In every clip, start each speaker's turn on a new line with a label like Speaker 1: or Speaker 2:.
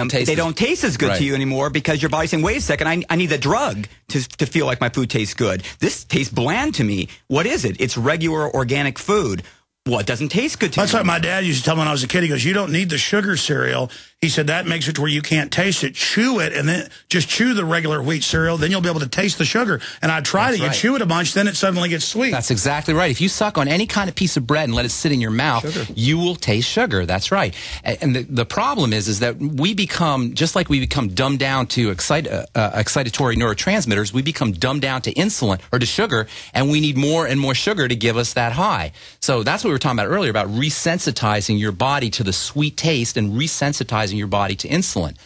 Speaker 1: them, they don't taste as good to you anymore because your body's saying, wait a second, I need a drug to feel like my food tastes good. This tastes bland to me. What is it? It's regular organic food. Well, it doesn't taste good to me.
Speaker 2: That's what my dad used to tell me when I was a kid. He goes, you don't need the sugar cereal. He said that makes it to where you can't taste it. Chew it, and then just chew the regular wheat cereal. Then you'll be able to taste the sugar. And I tried it. You chew it a bunch, then it suddenly gets sweet.
Speaker 3: That's exactly right. If you suck on any kind of piece of bread and let it sit in your mouth, you will taste sugar. That's right. And the problem is that we become, just like we become dumbed down to excitatory neurotransmitters, we become dumbed down to insulin or to sugar, and we need more and more sugar to give us that high. So that's what we were talking about earlier, about resensitizing your body to the sweet taste and resensitizing your body to insulin.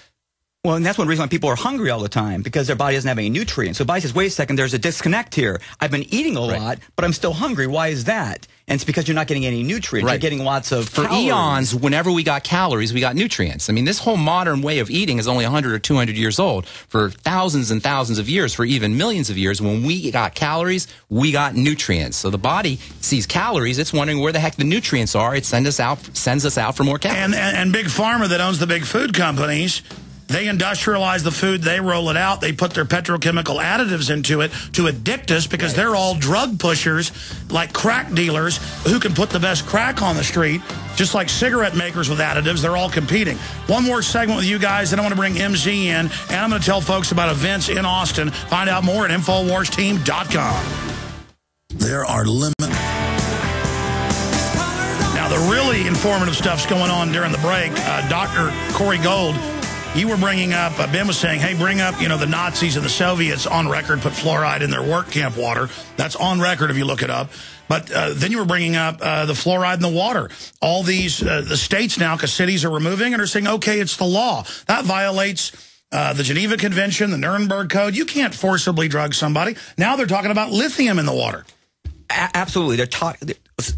Speaker 1: Well, and that's one reason why people are hungry all the time, because their body doesn't have any nutrients. So the body says, wait a second, there's a disconnect here. I've been eating a lot, but I'm still hungry. Why is that? And it's because you're not getting any nutrients. You're getting lots of calories.
Speaker 3: Eons, whenever we got calories, we got nutrients. I mean, this whole modern way of eating is only 100 or 200 years old. For thousands and thousands of years, for even millions of years, when we got calories, we got nutrients. So the body sees calories. It's wondering where the heck the nutrients are. It sends us out for more calories.
Speaker 2: And Big Pharma that owns the big food companies, they industrialize the food, they roll it out, they put their petrochemical additives into it to addict us because they're all drug pushers like crack dealers who can put the best crack on the street, just like cigarette makers with additives. They're all competing. One more segment with you guys, then I want to bring MZ in, and I'm going to tell folks about events in Austin. Find out more at InfoWarsTeam.com. There are limits. Now, the really informative stuff's going on during the break. Dr. Corey Gold, you were bringing up, Ben was saying, hey, bring up, the Nazis and the Soviets on record put fluoride in their work camp water. That's on record if you look it up. But then you were bringing up the fluoride in the water. All these, the states now, because cities are removing and are saying, okay, it's the law. That violates the Geneva Convention, the Nuremberg Code. You can't forcibly drug somebody. Now they're talking about lithium in the water.
Speaker 1: Absolutely.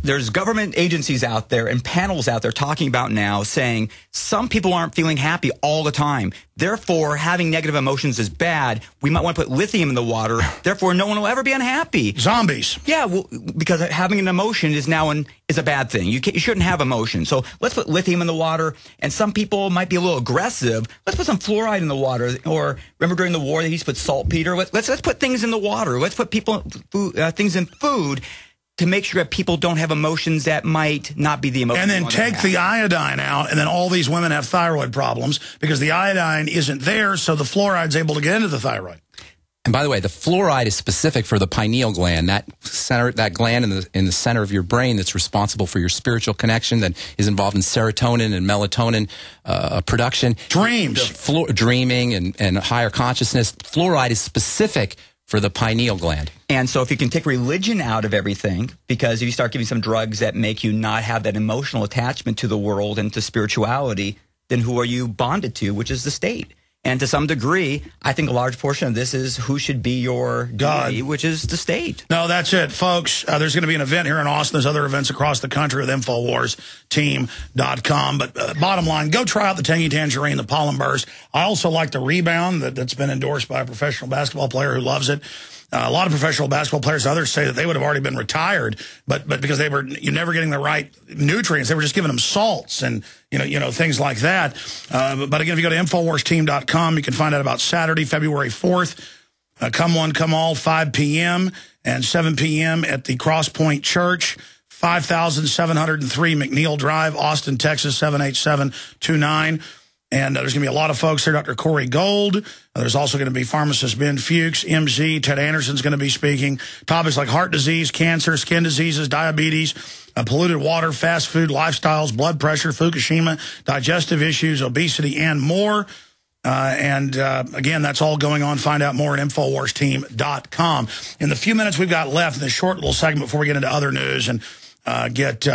Speaker 1: There's government agencies out there and panels out there talking about now saying some people aren't feeling happy all the time. Therefore, having negative emotions is bad. We might want to put lithium in the water. Therefore, no one will ever be unhappy.
Speaker 2: Zombies.
Speaker 1: Yeah, well, because having an emotion is now is a bad thing. You shouldn't have emotion. So let's put lithium in the water. And some people might be a little aggressive. Let's put some fluoride in the water. Or remember during the war they used to put saltpeter. Let's put things in the water. Let's put things in food to make sure that people don't have emotions that might not be the emotion.
Speaker 2: And then take the iodine out, and then all these women have thyroid problems because the iodine isn't there, so the fluoride's able to get into the thyroid.
Speaker 3: And by the way, the fluoride is specific for the pineal gland, that gland in the center of your brain that's responsible for your spiritual connection, that is involved in serotonin and melatonin production. Dreaming and higher consciousness. Fluoride is specific for the pineal gland.
Speaker 1: And so if you can take religion out of everything, because if you start giving some drugs that make you not have that emotional attachment to the world and to spirituality, then who are you bonded to, which is the state? And to some degree, I think a large portion of this is who should be your deity, which is the state.
Speaker 2: No, that's it, folks. There's going to be an event here in Austin. There's other events across the country with InfoWarsTeam.com. But bottom line, go try out the Tangy Tangerine, the Pollen Burst. I also like the Rebound that's been endorsed by a professional basketball player who loves it. A lot of professional basketball players, others say that they would have already been retired, but because you're never getting the right nutrients, they were just giving them salts and things like that. But again, if you go to InfoWarsTeam.com, you can find out about Saturday, February 4th. Come one, come all, 5 p.m. and 7 p.m. at the Cross Point Church, 5703 McNeil Drive, Austin, Texas, 78729. And there's going to be a lot of folks there. Dr. Corey Gold. There's also going to be pharmacist Ben Fuchs, MZ. Ted Anderson's going to be speaking. Topics like heart disease, cancer, skin diseases, diabetes, polluted water, fast food, lifestyles, blood pressure, Fukushima, digestive issues, obesity, and more. Again, that's all going on. Find out more at InfoWarsTeam.com. In the few minutes we've got left in this short little segment before we get into other news and get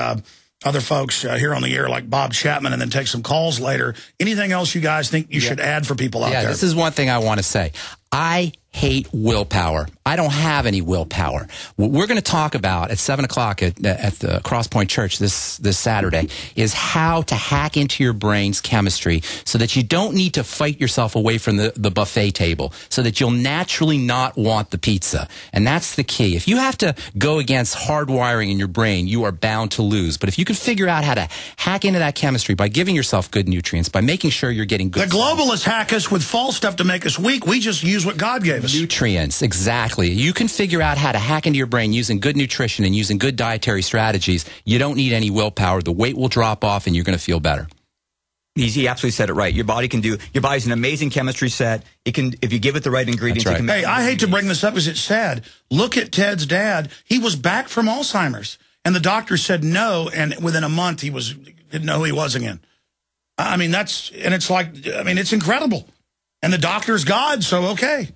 Speaker 2: other folks here on the air like Bob Chapman and then take some calls later. Anything else you guys think you should add for people out there?
Speaker 3: Yeah, this is one thing I want to say. I hate willpower. I don't have any willpower. What we're going to talk about at 7 o'clock at the Crosspoint Church this Saturday is how to hack into your brain's chemistry so that you don't need to fight yourself away from the buffet table, so that you'll naturally not want the pizza. And that's the key. If you have to go against hardwiring in your brain, you are bound to lose. But if you can figure out how to hack into that chemistry by giving yourself good nutrients, by making sure you're getting good...
Speaker 2: The globalists hack us with false stuff to make us weak. We just use what God gave us.
Speaker 3: Nutrients, exactly. You can figure out how to hack into your brain using good nutrition and using good dietary strategies. You don't need any willpower. The weight will drop off and you're going to feel better.
Speaker 1: He absolutely said it right. Your body's an amazing chemistry set. It can, if you give it the right ingredients.
Speaker 3: That's right.
Speaker 1: It can
Speaker 2: Hey, I hate to bring this up because it's sad. Look at Ted's dad. He was back from Alzheimer's, and the doctor said no, and within a month didn't know who he was again. I mean, it's incredible. And the doctor's God, so okay.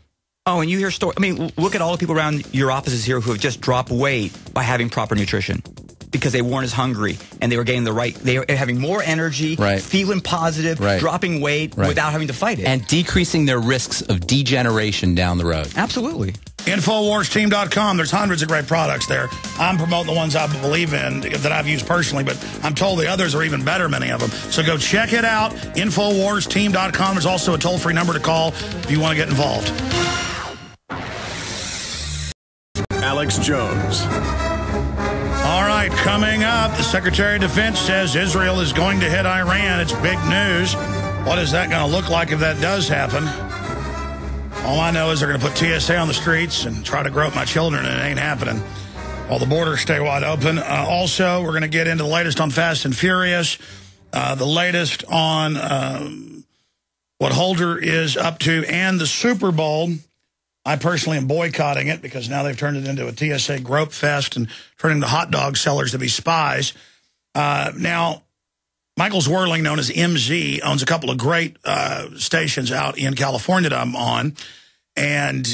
Speaker 1: Oh, and you hear stories. I mean, look at all the people around your offices here who have just dropped weight by having proper nutrition because they weren't as hungry and they were getting they were having more energy,
Speaker 3: right,
Speaker 1: feeling positive,
Speaker 3: right,
Speaker 1: dropping weight without having to fight it.
Speaker 3: And decreasing their risks of degeneration down the road.
Speaker 1: Absolutely.
Speaker 2: InfoWarsTeam.com. There's hundreds of great products there. I'm promoting the ones I believe in that I've used personally, but I'm told the others are even better, many of them. So go check it out, InfoWarsTeam.com. There's also a toll-free number to call if you want to get involved.
Speaker 4: Alex Jones.
Speaker 2: All right, coming up, the Secretary of Defense says Israel is going to hit Iran. It's big news. What is that going to look like if that does happen? All I know is they're going to put TSA on the streets and try to grow up my children, and it ain't happening. While the borders stay wide open. Also, we're going to get into the latest on Fast and Furious, the latest on what Holder is up to, and the Super Bowl. I personally am boycotting it because now they've turned it into a TSA grope fest and turning the hot dog sellers to be spies. Now, Michael Zwerling, known as MZ, owns a couple of great stations out in California that I'm on. And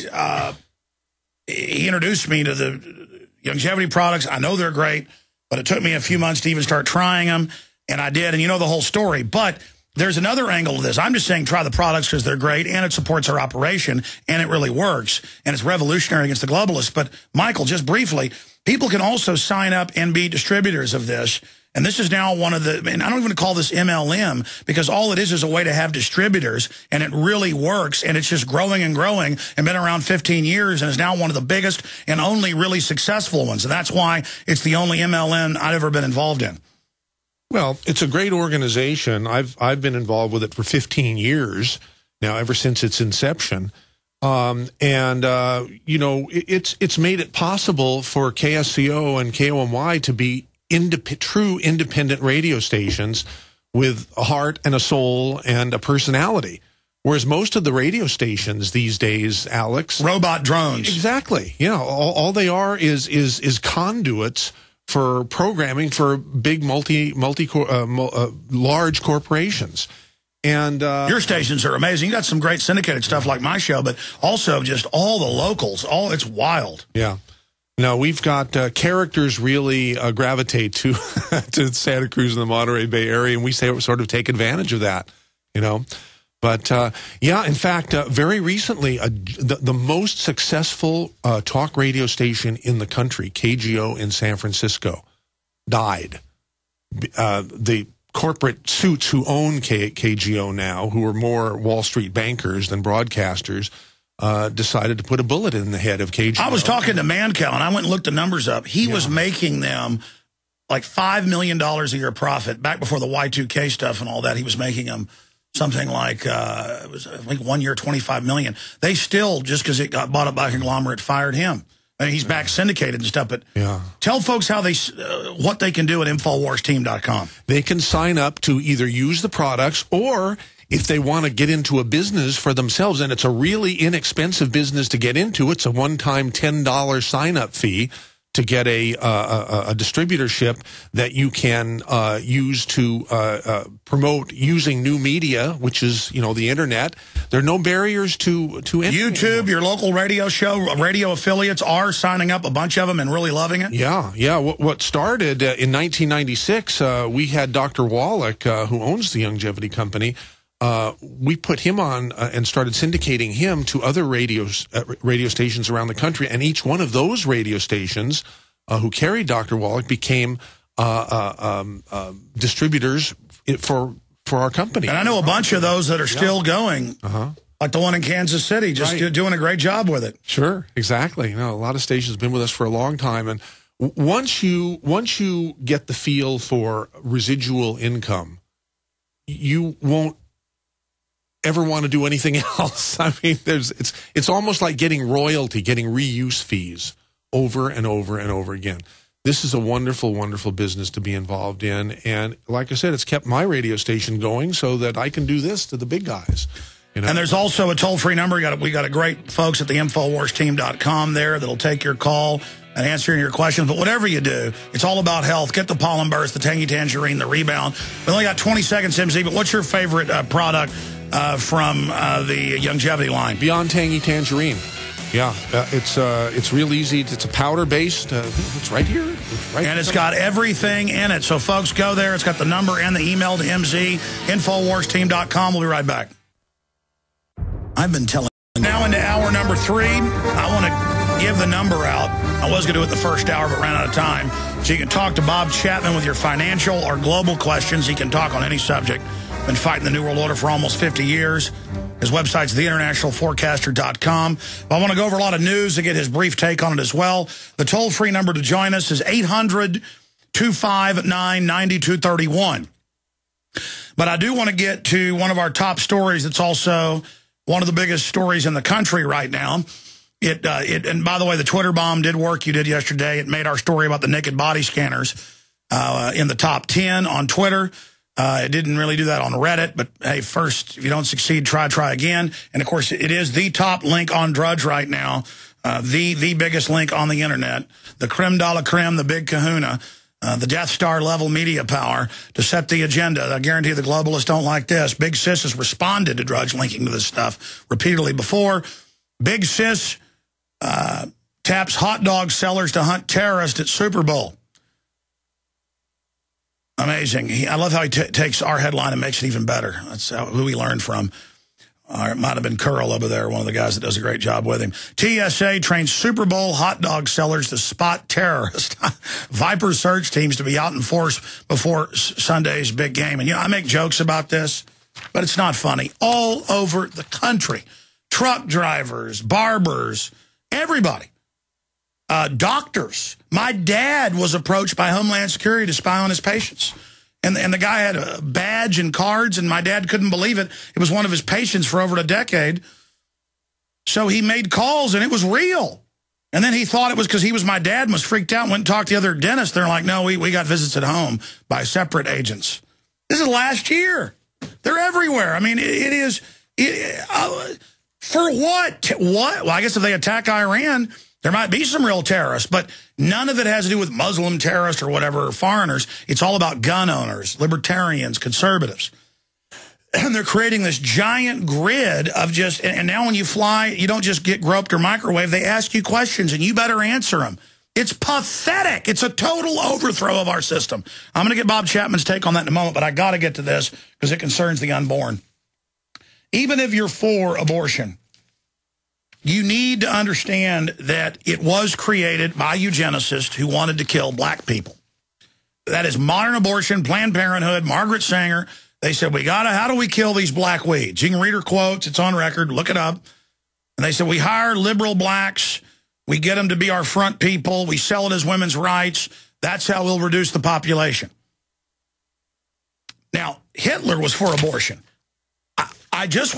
Speaker 2: he introduced me to the longevity products. I know they're great, but it took me a few months to even start trying them. And I did, and you know the whole story. But there's another angle to this. I'm just saying try the products because they're great, and it supports our operation, and it really works. And it's revolutionary against the globalists. But, Michael, just briefly, people can also sign up and be distributors of this. And this is now one of the, and I don't even call this MLM, because all it is a way to have distributors, and it really works, and it's just growing and growing, and been around 15 years, and is now one of the biggest and only really successful ones. And that's why it's the only MLM I've ever been involved in.
Speaker 5: Well, it's a great organization. I've been involved with it for 15 years now, ever since its inception. You know, it's made it possible for KSCO and KOMY to be true independent radio stations with a heart and a soul and a personality. Whereas most of the radio stations these days, Alex,
Speaker 2: robot drones.
Speaker 5: Exactly. Yeah. All they are is conduits for programming for big large corporations. And
Speaker 2: your stations are amazing. You got some great syndicated stuff like my show, but also just all the locals. It's wild.
Speaker 5: Yeah. No, we've got characters really gravitate to to Santa Cruz and the Monterey Bay area, and we sort of take advantage of that, you know. But, yeah, in fact, very recently, the most successful talk radio station in the country, KGO in San Francisco, died. The corporate suits who own KGO now, who are more Wall Street bankers than broadcasters, decided to put a bullet in the head of KGO.
Speaker 2: I was talking to Mancow, and I went and looked the numbers up. He was making them like $5 million a year profit. Back before the Y2K stuff and all that, he was making them something like, it was, I think, 1 year, $25 million. They still, just because it got bought up by a conglomerate, fired him. I mean, he's back syndicated and stuff. But tell folks how what they can do at InfoWarsTeam.com.
Speaker 5: They can sign up to either use the products, or if they want to get into a business for themselves, and it's a really inexpensive business to get into, it's a one-time $10 sign-up fee to get a distributorship that you can use to promote using new media, which is, you know, the internet. There are no barriers to
Speaker 2: YouTube, anymore. Your local radio show, radio affiliates are signing up, a bunch of them, and really loving it.
Speaker 5: Yeah. What started in 1996, we had Dr. Wallach, who owns the Longevity Company, we put him on and started syndicating him to other radio stations around the country, and each one of those radio stations who carried Dr. Wallach became distributors for our company.
Speaker 2: And I know a bunch of those that are still going, like the one in Kansas City, just doing a great job with it.
Speaker 5: Sure, exactly. You know, a lot of stations have been with us for a long time, and once you get the feel for residual income, you won't ever want to do anything else. I mean, it's almost like getting royalty, getting reuse fees over and over and over again. This is a wonderful, wonderful business to be involved in. And like I said, it's kept my radio station going so that I can do this to the big guys. You know?
Speaker 2: And there's also a toll-free number. We got a great folks at the InfoWarsTeam.com there that'll take your call and answer your questions. But whatever you do, it's all about health. Get the pollen burst, the tangy tangerine, the rebound. We only got 20 seconds, MZ, but what's your favorite product from the longevity line?
Speaker 5: Beyond Tangy Tangerine. Yeah, it's real easy. It's a powder-based. It's right here.
Speaker 2: It's got everything in it. So, folks, go there. It's got the number and the email to MZ, InfoWarsTeam.com. We'll be right back. I've been telling you. Now into hour number 3. I want to give the number out. I was going to do it the first hour, but ran out of time. So you can talk to Bob Chapman with your financial or global questions. He can talk on any subject. Been fighting the New World Order for almost 50 years. His website's theinternationalforecaster.com. I want to go over a lot of news to get his brief take on it as well. The toll-free number to join us is 800-259-9231. But I do want to get to one of our top stories that's also one of the biggest stories in the country right now. And by the way, the Twitter bomb did work you did yesterday. It made our story about the naked body scanners in the top 10 on Twitter. It didn't really do that on Reddit, but hey, first, if you don't succeed, try again. And of course, it is the top link on Drudge right now, the biggest link on the internet, the creme de la creme, the big kahuna, the Death Star level media power to set the agenda. I guarantee the globalists don't like this. Big Sis has responded to Drudge linking to this stuff repeatedly before. Big Sis taps hot dog sellers to hunt terrorists at Super Bowl. Amazing. I love how he takes our headline and makes it even better. That's who he learned from. It might have been Curl over there, one of the guys that does a great job with him. TSA trains Super Bowl hot dog sellers to spot terrorists. Viper search teams to be out in force before Sunday's big game. And, I make jokes about this, but it's not funny. All over the country, truck drivers, barbers, everybody. Doctors. My dad was approached by Homeland Security to spy on his patients. And the guy had a badge and cards, and my dad couldn't believe it. It was one of his patients for over a decade. So he made calls, and it was real. And then he thought it was because he was my dad and was freaked out and went and talked to the other dentists. They're like, no, we got visits at home by separate agents. This is last year. They're everywhere. I mean, for what? What? Well, I guess if they attack Iran, there might be some real terrorists, but none of it has to do with Muslim terrorists or whatever, or foreigners. It's all about gun owners, libertarians, conservatives. And they're creating this giant grid of just, and now when you fly, you don't just get groped or microwaved. They ask you questions, and you better answer them. It's pathetic. It's a total overthrow of our system. I'm going to get Bob Chapman's take on that in a moment, but I got to get to this because it concerns the unborn. Even if you're for abortion, you need to understand that it was created by eugenicists who wanted to kill black people. That is modern abortion, Planned Parenthood, Margaret Sanger. They said, how do we kill these black weeds? You can read her quotes. It's on record. Look it up. And they said, we hire liberal blacks. We get them to be our front people. We sell it as women's rights. That's how we'll reduce the population. Now, Hitler was for abortion. I just want